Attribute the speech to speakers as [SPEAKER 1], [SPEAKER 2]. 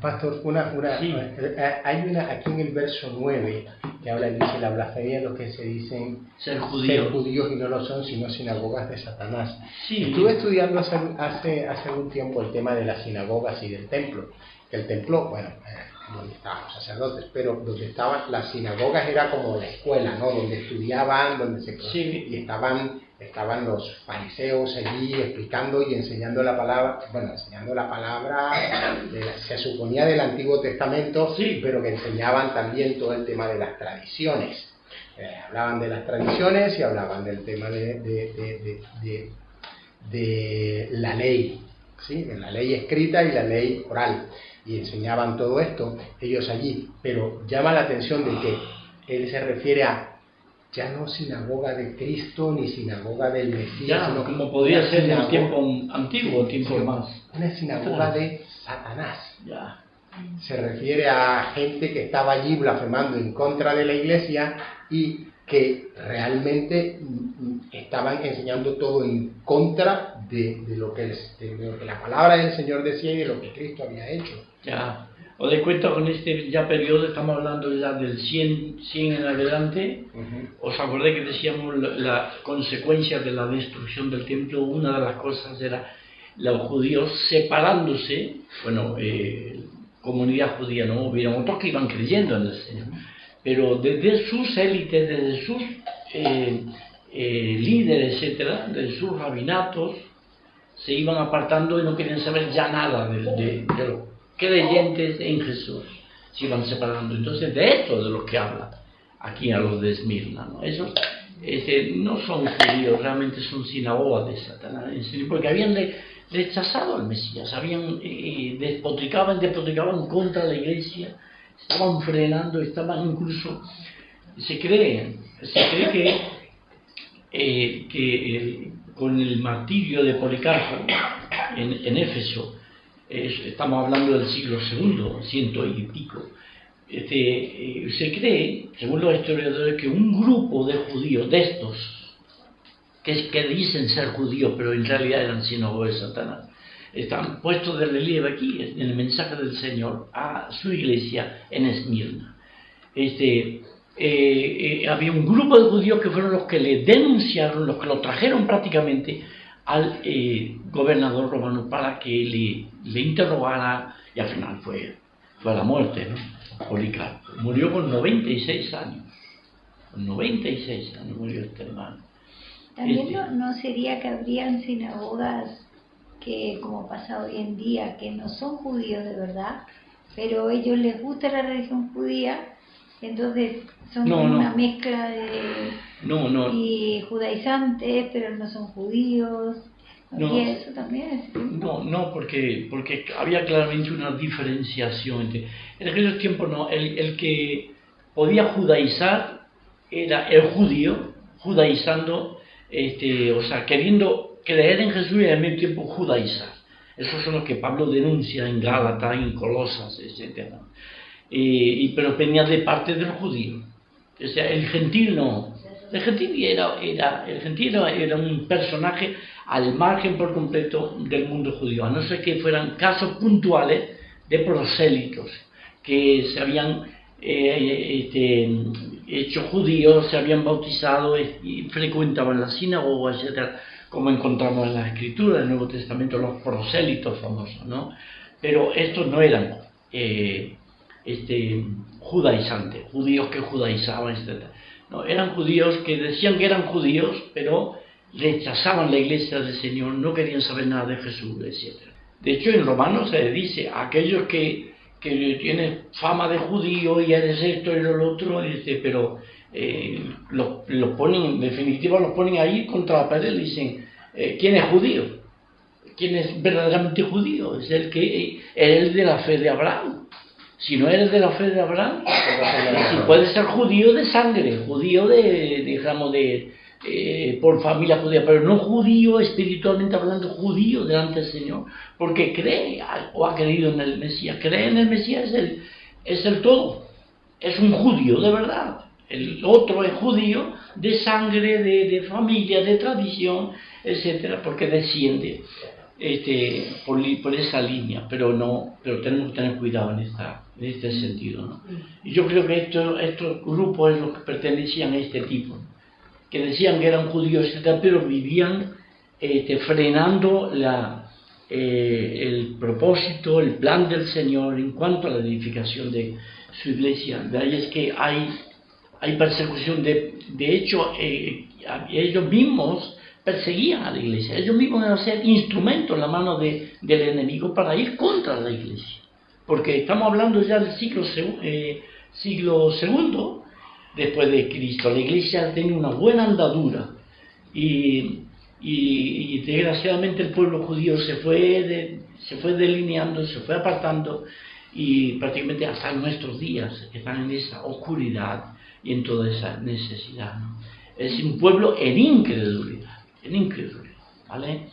[SPEAKER 1] Pastor,
[SPEAKER 2] Sí.
[SPEAKER 1] hay una aquí en el verso 9 que dice la blasfemia de los que se dicen
[SPEAKER 2] Ser judíos
[SPEAKER 1] y no lo son, sino sinagogas de Satanás.
[SPEAKER 2] Sí.
[SPEAKER 1] Estuve estudiando hace algún tiempo el tema de las sinagogas y del templo. Que el templo, bueno, donde estaban los sacerdotes, pero donde estaban las sinagogas era como la escuela, ¿no? Donde estudiaban, donde se
[SPEAKER 2] Sí.
[SPEAKER 1] y estaban los fariseos allí explicando y enseñando la palabra, se suponía del Antiguo Testamento,
[SPEAKER 2] Sí.
[SPEAKER 1] pero que enseñaban también todo el tema de las tradiciones. Hablaban de las tradiciones y hablaban del tema de la ley, ¿sí? De la ley escrita y la ley oral, y enseñaban todo esto ellos allí, pero llama la atención de que él se refiere a ya no sinagoga de Cristo ni sinagoga del Mesías,
[SPEAKER 2] sino como podía ser en el tiempo antiguo, tiempo más.
[SPEAKER 1] Una sinagoga de Satanás.
[SPEAKER 2] Ya.
[SPEAKER 1] Se refiere a gente que estaba allí blasfemando en contra de la iglesia y que realmente estaban enseñando todo en contra de lo que la palabra del Señor decía y de lo que Cristo había hecho.
[SPEAKER 2] Ya. Os dais cuenta, con este ya periodo, estamos hablando ya del 100 en adelante. ¿Os acordáis que decíamos las consecuencias de la destrucción del templo? Una de las cosas era los judíos separándose, comunidad judía, no hubieron otros que iban creyendo en el Señor, pero desde sus élites, desde sus líderes, etcétera, de sus rabinatos, se iban apartando y no querían saber ya nada de los creyentes en Jesús, se iban separando. Entonces, de esto de los que habla aquí a los de Esmirna, ¿no? Esos no son judíos, realmente son sinagogas de Satanás, porque habían rechazado al Mesías, despotricaban contra la iglesia, estaban frenando, estaban incluso, se cree que con el martirio de Policarpo en Éfeso, estamos hablando del siglo II, 100 y pico, se cree, según los historiadores, que un grupo de judíos, de estos, que dicen ser judíos, pero en realidad eran sinagogas de Satanás, están puestos de relieve aquí, en el mensaje del Señor a su iglesia en Esmirna. Había un grupo de judíos que fueron los que le denunciaron, los que lo trajeron prácticamente al gobernador romano para que le interrogara, y al final fue a la muerte, ¿no? Policarpo murió con 96 años. Con 96 años murió este hermano.
[SPEAKER 3] También no sería que habrían sinagogas que, como pasa hoy en día, que no son judíos de verdad, pero a ellos les gusta la religión judía, entonces son una mezcla de y judaizantes, pero no son judíos. ¿Y eso también?
[SPEAKER 2] No, porque había claramente una diferenciación en aquellos tiempos. El que podía judaizar era el judío, judaizando, queriendo creer en Jesús y al mismo tiempo judaizar. Esos son los que Pablo denuncia en Gálatas, en Colosas, etc. Pero venía de parte del judío. O sea, el gentil no. El gentil era un personaje al margen por completo del mundo judío, a no ser que fueran casos puntuales de prosélitos que se habían hecho judíos, se habían bautizado y frecuentaban las sinagogas, etc., como encontramos en las Escrituras del Nuevo Testamento, los prosélitos famosos, ¿no? Pero estos no eran judaizantes, judíos que judaizaban, etc. No, eran judíos que decían que eran judíos, pero rechazaban la iglesia del Señor, no querían saber nada de Jesús, etc. De hecho, en Romanos se dice a aquellos que tienen fama de judío y eres esto y lo otro, pero los ponen, en definitiva, los ponen ahí contra la pared y dicen: ¿quién es judío? ¿Quién es verdaderamente judío? Es el de la fe de Abraham. Si no eres de la fe de Abraham, si puedes ser judío de sangre, judío por familia judía, pero no judío espiritualmente hablando, judío delante del Señor, porque cree o ha creído en el Mesías. Cree en el Mesías es el todo, es un judío de verdad. El otro es judío de sangre, de familia, de tradición, etcétera, porque desciende por esa línea, pero tenemos que tener cuidado en este sentido, ¿no? Y yo creo que estos grupos es los que pertenecían a este tipo, ¿no? Que decían que eran judíos, etc., pero vivían frenando el propósito, el plan del Señor en cuanto a la edificación de su iglesia. De ahí es que hay persecución. De hecho, ellos mismos perseguían a la iglesia, ellos mismos iban a ser instrumentos en la mano del enemigo para ir contra la iglesia, porque estamos hablando ya del siglo II después de Cristo. La iglesia tenía una buena andadura y desgraciadamente el pueblo judío se fue delineando, se fue apartando, y prácticamente hasta nuestros días están en esa oscuridad y en toda esa necesidad, ¿no? Es un pueblo en incredulidad, ¿vale?